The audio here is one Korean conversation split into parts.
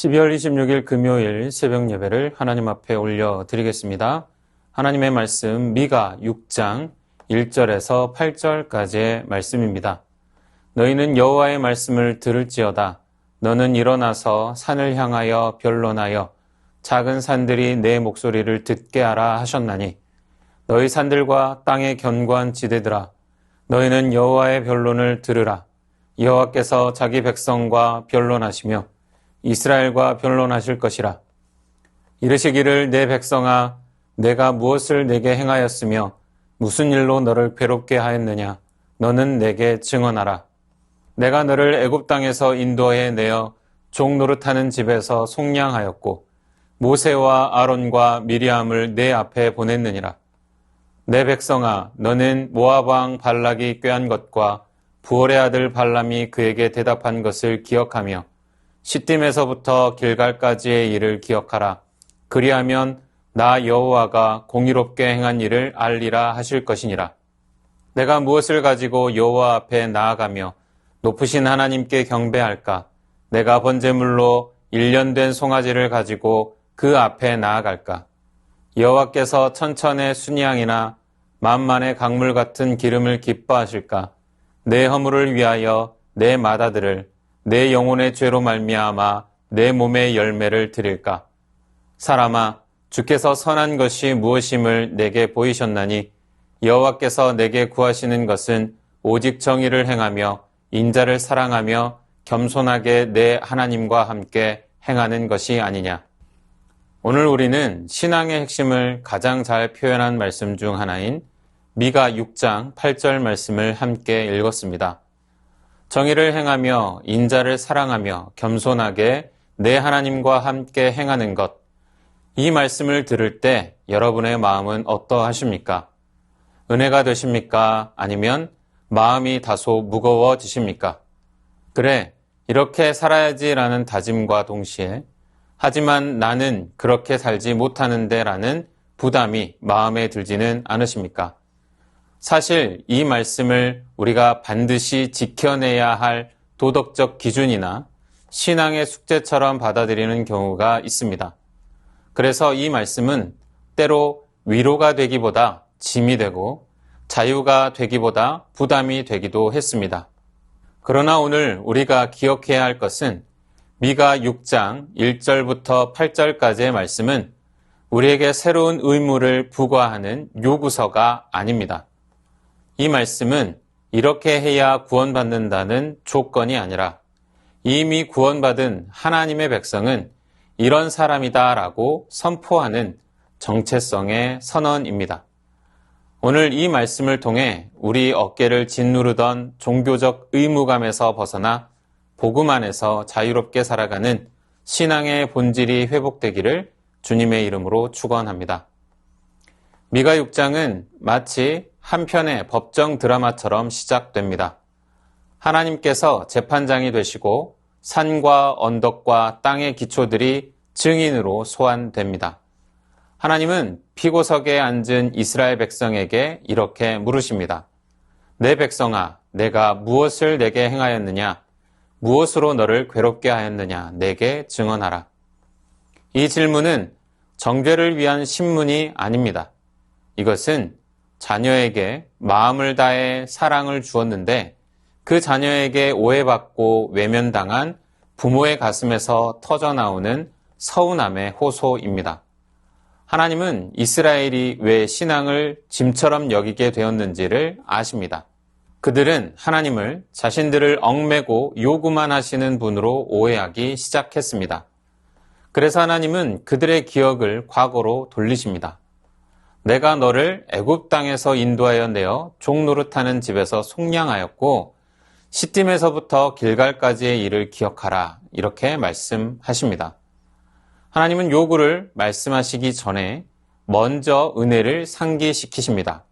12월 26일 금요일 새벽 예배를 하나님 앞에 올려드리겠습니다. 하나님의 말씀 미가 6장 1절에서 8절까지의 말씀입니다. 너희는 여호와의 말씀을 들을지어다. 너는 일어나서 산을 향하여 변론하여 작은 산들이 내 목소리를 듣게 하라 하셨나니 너희 산들과 땅의 견고한 지대들아 너희는 여호와의 변론을 들으라. 여호와께서 자기 백성과 변론하시며 이스라엘과 변론하실 것이라. 이르시기를 내 백성아 내가 무엇을 내게 행하였으며 무슨 일로 너를 괴롭게 하였느냐 너는 내게 증언하라. 내가 너를 애굽 땅에서 인도해 내어 종 노릇하는 집에서 속량하였고 모세와 아론과 미리암을 내 앞에 보냈느니라. 내 백성아 너는 모압 왕 발락이 꾀한 것과 부올의 아들 발람이 그에게 대답한 것을 기억하며 시딤에서부터 길갈까지의 일을 기억하라. 그리하면 나 여호와가 공의롭게 행한 일을 알리라 하실 것이니라. 내가 무엇을 가지고 여호와 앞에 나아가며 높으신 하나님께 경배할까? 내가 번제물로 1년 된 송아지를 가지고 그 앞에 나아갈까? 여호와께서 천천의 순양이나 만만의 강물 같은 기름을 기뻐하실까? 내 허물을 위하여 내 마다들을 내 영혼의 죄로 말미암아 내 몸의 열매를 드릴까? 사람아, 주께서 선한 것이 무엇임을 내게 보이셨나니 여호와께서 내게 구하시는 것은 오직 정의를 행하며 인자를 사랑하며 겸손하게 내 하나님과 함께 행하는 것이 아니냐. 오늘 우리는 신앙의 핵심을 가장 잘 표현한 말씀 중 하나인 미가 6장 8절 말씀을 함께 읽었습니다. 정의를 행하며 인자를 사랑하며 겸손하게 내 하나님과 함께 행하는 것. 이 말씀을 들을 때 여러분의 마음은 어떠하십니까? 은혜가 되십니까? 아니면 마음이 다소 무거워지십니까? 그래, 이렇게 살아야지라는 다짐과 동시에 하지만 나는 그렇게 살지 못하는데 라는 부담이 마음에 들지는 않으십니까? 사실 이 말씀을 우리가 반드시 지켜내야 할 도덕적 기준이나 신앙의 숙제처럼 받아들이는 경우가 있습니다. 그래서 이 말씀은 때로 위로가 되기보다 짐이 되고 자유가 되기보다 부담이 되기도 했습니다. 그러나 오늘 우리가 기억해야 할 것은 미가 6장 1절부터 8절까지의 말씀은 우리에게 새로운 의무를 부과하는 요구서가 아닙니다. 이 말씀은 이렇게 해야 구원받는다는 조건이 아니라 이미 구원받은 하나님의 백성은 이런 사람이다라고 선포하는 정체성의 선언입니다. 오늘 이 말씀을 통해 우리 어깨를 짓누르던 종교적 의무감에서 벗어나 복음 안에서 자유롭게 살아가는 신앙의 본질이 회복되기를 주님의 이름으로 축원합니다. 미가 6장은 마치 한 편의 법정 드라마처럼 시작됩니다. 하나님께서 재판장이 되시고 산과 언덕과 땅의 기초들이 증인으로 소환됩니다. 하나님은 피고석에 앉은 이스라엘 백성에게 이렇게 물으십니다. 내 백성아, 내가 무엇을 내게 행하였느냐? 무엇으로 너를 괴롭게 하였느냐? 내게 증언하라. 이 질문은 정죄를 위한 신문이 아닙니다. 이것은 자녀에게 마음을 다해 사랑을 주었는데 그 자녀에게 오해받고 외면당한 부모의 가슴에서 터져나오는 서운함의 호소입니다. 하나님은 이스라엘이 왜 신앙을 짐처럼 여기게 되었는지를 아십니다. 그들은 하나님을 자신들을 얽매고 요구만 하시는 분으로 오해하기 시작했습니다. 그래서 하나님은 그들의 기억을 과거로 돌리십니다. 내가 너를 애굽 땅에서 인도하여 내어 종 노릇하는 집에서 속량하였고 시딤에서부터 길갈까지의 일을 기억하라. 이렇게 말씀하십니다. 하나님은 요구를 말씀하시기 전에 먼저 은혜를 상기시키십니다.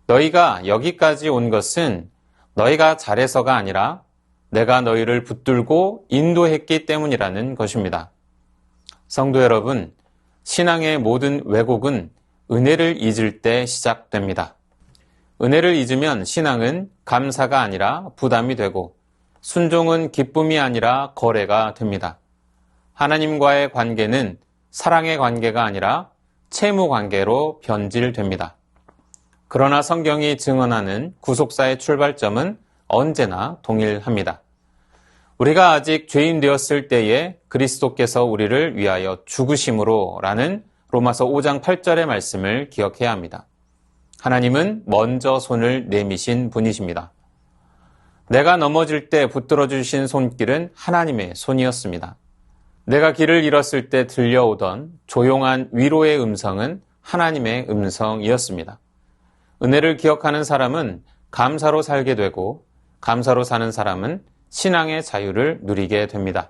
너희가 여기까지 온 것은 너희가 잘해서가 아니라 내가 너희를 붙들고 인도했기 때문이라는 것입니다. 성도 여러분, 신앙의 모든 왜곡은 은혜를 잊을 때 시작됩니다. 은혜를 잊으면 신앙은 감사가 아니라 부담이 되고 순종은 기쁨이 아니라 거래가 됩니다. 하나님과의 관계는 사랑의 관계가 아니라 채무 관계로 변질됩니다. 그러나 성경이 증언하는 구속사의 출발점은 언제나 동일합니다. 우리가 아직 죄인 되었을 때에 그리스도께서 우리를 위하여 죽으심으로 라는 로마서 5장 8절의 말씀을 기억해야 합니다. 하나님은 먼저 손을 내미신 분이십니다. 내가 넘어질 때 붙들어 주신 손길은 하나님의 손이었습니다. 내가 길을 잃었을 때 들려오던 조용한 위로의 음성은 하나님의 음성이었습니다. 은혜를 기억하는 사람은 감사로 살게 되고 감사로 사는 사람은 신앙의 자유를 누리게 됩니다.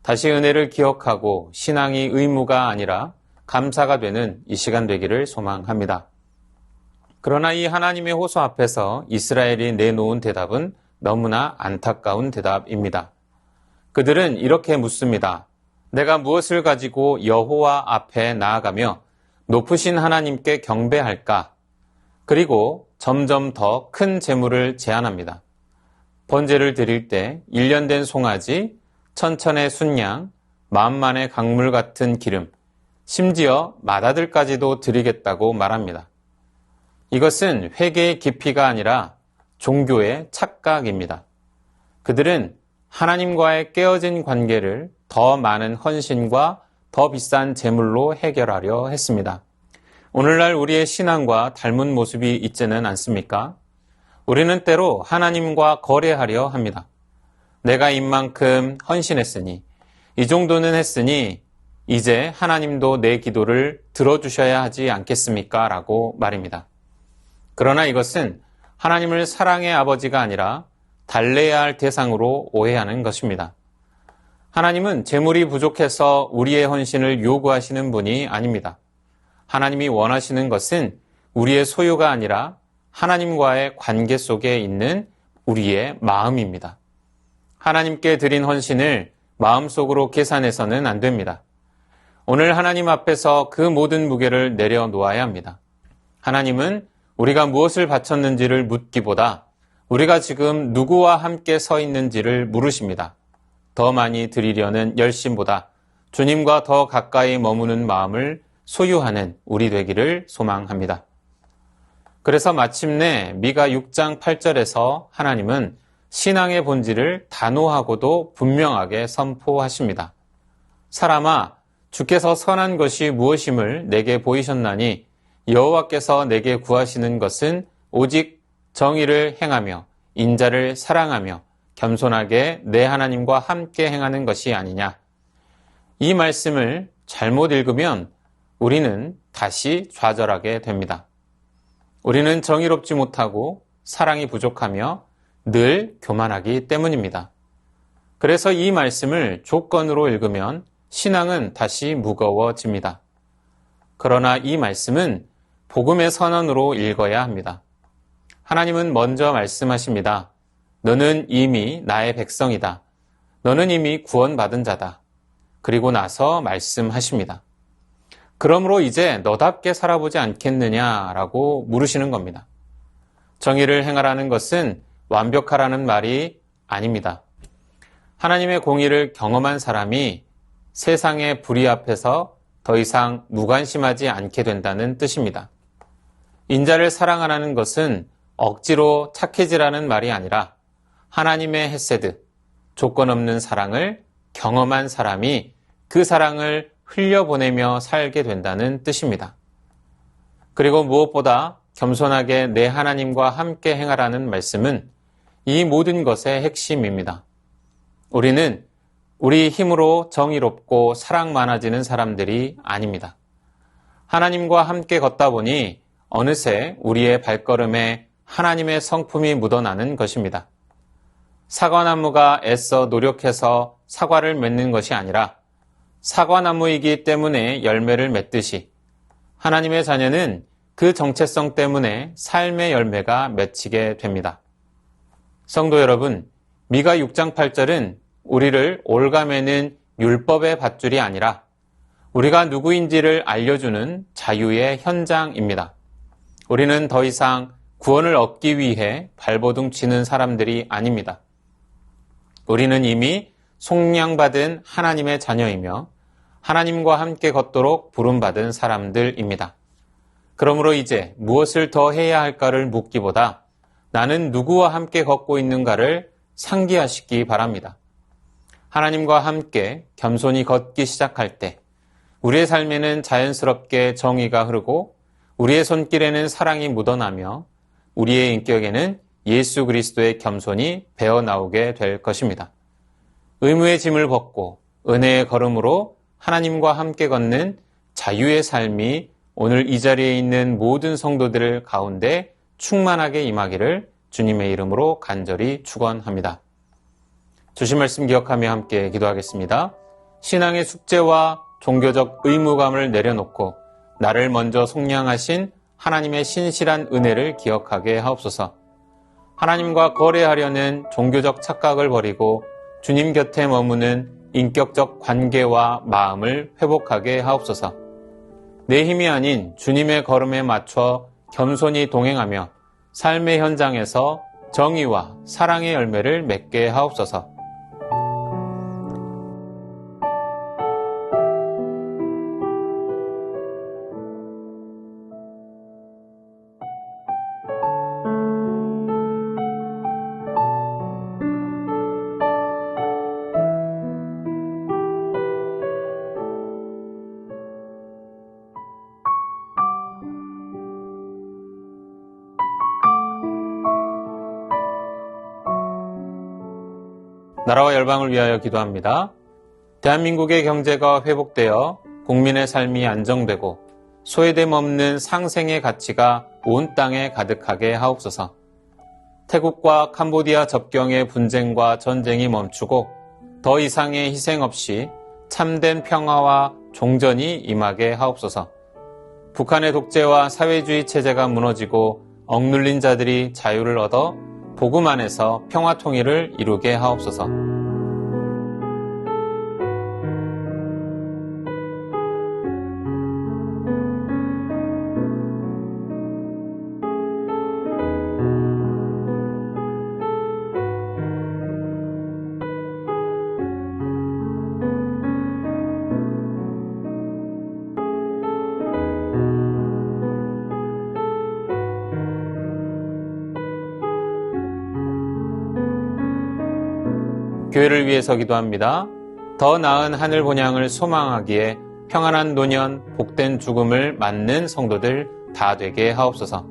다시 은혜를 기억하고 신앙이 의무가 아니라 감사가 되는 이 시간 되기를 소망합니다. 그러나 이 하나님의 호소 앞에서 이스라엘이 내놓은 대답은 너무나 안타까운 대답입니다. 그들은 이렇게 묻습니다. 내가 무엇을 가지고 여호와 앞에 나아가며 높으신 하나님께 경배할까? 그리고 점점 더 큰 재물을 제안합니다. 번제를 드릴 때 1년 된 송아지, 1000의 순양, 10,000만의 강물 같은 기름, 심지어 맏아들까지도 드리겠다고 말합니다. 이것은 회개의 깊이가 아니라 종교의 착각입니다. 그들은 하나님과의 깨어진 관계를 더 많은 헌신과 더 비싼 제물로 해결하려 했습니다. 오늘날 우리의 신앙과 닮은 모습이 있지는 않습니까? 우리는 때로 하나님과 거래하려 합니다. 내가 이만큼 헌신했으니, 이 정도는 했으니 이제 하나님도 내 기도를 들어주셔야 하지 않겠습니까? 라고 말입니다. 그러나 이것은 하나님을 사랑의 아버지가 아니라 달래야 할 대상으로 오해하는 것입니다. 하나님은 재물이 부족해서 우리의 헌신을 요구하시는 분이 아닙니다. 하나님이 원하시는 것은 우리의 소유가 아니라 하나님과의 관계 속에 있는 우리의 마음입니다. 하나님께 드린 헌신을 마음속으로 계산해서는 안 됩니다. 오늘 하나님 앞에서 그 모든 무게를 내려놓아야 합니다. 하나님은 우리가 무엇을 바쳤는지를 묻기보다 우리가 지금 누구와 함께 서 있는지를 물으십니다. 더 많이 드리려는 열심보다 주님과 더 가까이 머무는 마음을 소유하는 우리 되기를 소망합니다. 그래서 마침내 미가 6장 8절에서 하나님은 신앙의 본질을 단호하고도 분명하게 선포하십니다. 사람아, 주께서 선한 것이 무엇임을 내게 보이셨나니 여호와께서 내게 구하시는 것은 오직 정의를 행하며 인자를 사랑하며 겸손하게 내 하나님과 함께 행하는 것이 아니냐. 이 말씀을 잘못 읽으면 우리는 다시 좌절하게 됩니다. 우리는 정의롭지 못하고 사랑이 부족하며 늘 교만하기 때문입니다. 그래서 이 말씀을 조건으로 읽으면 신앙은 다시 무거워집니다. 그러나 이 말씀은 복음의 선언으로 읽어야 합니다. 하나님은 먼저 말씀하십니다. 너는 이미 나의 백성이다. 너는 이미 구원받은 자다. 그리고 나서 말씀하십니다. 그러므로 이제 너답게 살아보지 않겠느냐라고 물으시는 겁니다. 정의를 행하라는 것은 완벽하라는 말이 아닙니다. 하나님의 공의를 경험한 사람이 세상의 불의 앞에서 더 이상 무관심하지 않게 된다는 뜻입니다. 인자를 사랑하라는 것은 억지로 착해지라는 말이 아니라 하나님의 헤세드, 조건 없는 사랑을 경험한 사람이 그 사랑을 흘려보내며 살게 된다는 뜻입니다. 그리고 무엇보다 겸손하게 내 하나님과 함께 행하라는 말씀은 이 모든 것의 핵심입니다. 우리는 우리 힘으로 정의롭고 사랑 많아지는 사람들이 아닙니다. 하나님과 함께 걷다 보니 어느새 우리의 발걸음에 하나님의 성품이 묻어나는 것입니다. 사과나무가 애써 노력해서 사과를 맺는 것이 아니라 사과나무이기 때문에 열매를 맺듯이 하나님의 자녀는 그 정체성 때문에 삶의 열매가 맺히게 됩니다. 성도 여러분, 미가 6장 8절은 우리를 올가매는 율법의 밧줄이 아니라 우리가 누구인지를 알려주는 자유의 현장입니다. 우리는 더 이상 구원을 얻기 위해 발버둥 치는 사람들이 아닙니다. 우리는 이미 속량받은 하나님의 자녀이며 하나님과 함께 걷도록 부름받은 사람들입니다. 그러므로 이제 무엇을 더 해야 할까를 묻기보다 나는 누구와 함께 걷고 있는가를 상기하시기 바랍니다. 하나님과 함께 겸손히 걷기 시작할 때 우리의 삶에는 자연스럽게 정의가 흐르고 우리의 손길에는 사랑이 묻어나며 우리의 인격에는 예수 그리스도의 겸손이 배어나오게 될 것입니다. 의무의 짐을 벗고 은혜의 걸음으로 하나님과 함께 걷는 자유의 삶이 오늘 이 자리에 있는 모든 성도들 가운데 충만하게 임하기를 주님의 이름으로 간절히 축원합니다. 주신 말씀 기억하며 함께 기도하겠습니다. 신앙의 숙제와 종교적 의무감을 내려놓고 나를 먼저 속량하신 하나님의 신실한 은혜를 기억하게 하옵소서. 하나님과 거래하려는 종교적 착각을 버리고 주님 곁에 머무는 인격적 관계와 마음을 회복하게 하옵소서. 내 힘이 아닌 주님의 걸음에 맞춰 겸손히 동행하며 삶의 현장에서 정의와 사랑의 열매를 맺게 하옵소서. 나라와 열방을 위하여 기도합니다. 대한민국의 경제가 회복되어 국민의 삶이 안정되고 소외됨 없는 상생의 가치가 온 땅에 가득하게 하옵소서. 태국과 캄보디아 접경의 분쟁과 전쟁이 멈추고 더 이상의 희생 없이 참된 평화와 종전이 임하게 하옵소서. 북한의 독재와 사회주의 체제가 무너지고 억눌린 자들이 자유를 얻어 복음 안에서 평화 통일을 이루게 하옵소서. 교회를 위해서 기도합니다. 더 나은 하늘 본향을 소망하기에 평안한 노년, 복된 죽음을 맞는 성도들 다 되게 하옵소서.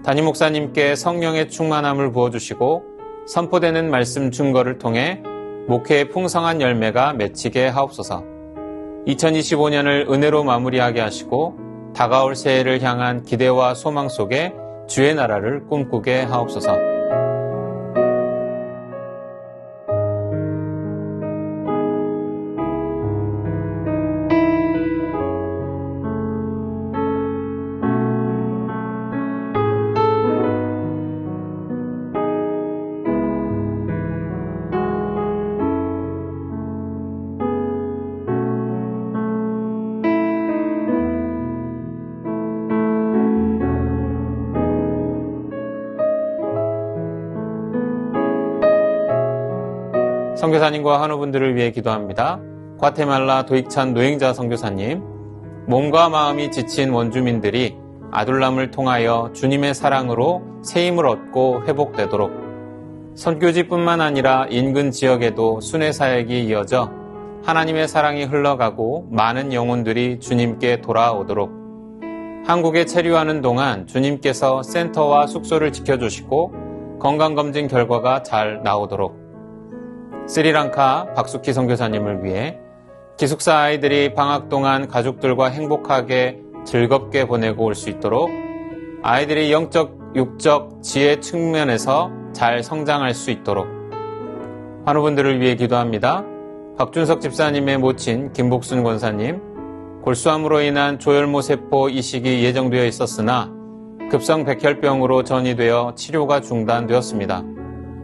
담임 목사님께 성령의 충만함을 부어주시고 선포되는 말씀 증거를 통해 목회의 풍성한 열매가 맺히게 하옵소서. 2025년을 은혜로 마무리하게 하시고 다가올 새해를 향한 기대와 소망 속에 주의 나라를 꿈꾸게 하옵소서. 선교사님과 환우분들을 위해 기도합니다. 과테말라 도익찬 노행자 선교사님, 몸과 마음이 지친 원주민들이 아둘람을 통하여 주님의 사랑으로 새 힘을 얻고 회복되도록, 선교지뿐만 아니라 인근 지역에도 순회 사역이 이어져 하나님의 사랑이 흘러가고 많은 영혼들이 주님께 돌아오도록, 한국에 체류하는 동안 주님께서 센터와 숙소를 지켜주시고 건강검진 결과가 잘 나오도록, 스리랑카 박숙희 선교사님을 위해 기숙사 아이들이 방학 동안 가족들과 행복하게 즐겁게 보내고 올 수 있도록 아이들이 영적, 육적, 지혜 측면에서 잘 성장할 수 있도록 환우분들을 위해 기도합니다. 박준석 집사님의 모친 김복순 권사님, 골수암으로 인한 조혈모 세포 이식이 예정되어 있었으나 급성 백혈병으로 전이되어 치료가 중단되었습니다.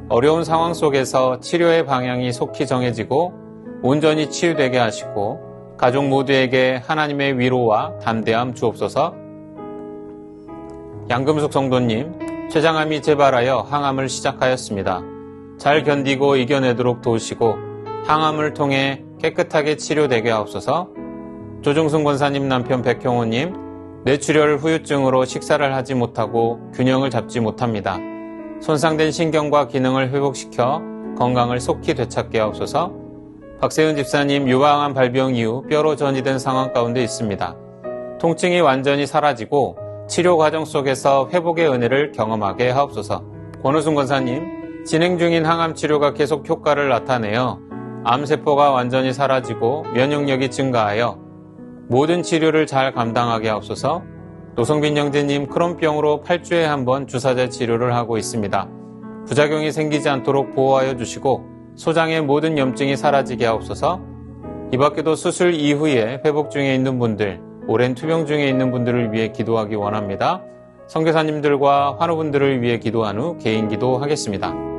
어려운 상황 속에서 치료의 방향이 속히 정해지고 온전히 치유되게 하시고 가족 모두에게 하나님의 위로와 담대함 주옵소서. 양금숙 성도님, 췌장암이 재발하여 항암을 시작하였습니다. 잘 견디고 이겨내도록 도우시고 항암을 통해 깨끗하게 치료되게 하옵소서. 조중순 권사님 남편 백형호님, 뇌출혈 후유증으로 식사를 하지 못하고 균형을 잡지 못합니다. 손상된 신경과 기능을 회복시켜 건강을 속히 되찾게 하옵소서. 박세은 집사님, 유방암 발병 이후 뼈로 전이된 상황 가운데 있습니다. 통증이 완전히 사라지고 치료 과정 속에서 회복의 은혜를 경험하게 하옵소서. 권우순 권사님, 진행 중인 항암 치료가 계속 효과를 나타내어 암세포가 완전히 사라지고 면역력이 증가하여 모든 치료를 잘 감당하게 하옵소서. 노성빈 형제님, 크론병으로 8주에 한 번 주사제 치료를 하고 있습니다. 부작용이 생기지 않도록 보호하여 주시고 소장의 모든 염증이 사라지게 하옵소서. 이 밖에도 수술 이후에 회복 중에 있는 분들, 오랜 투병 중에 있는 분들을 위해 기도하기 원합니다. 선교사님들과 환우분들을 위해 기도한 후 개인 기도하겠습니다.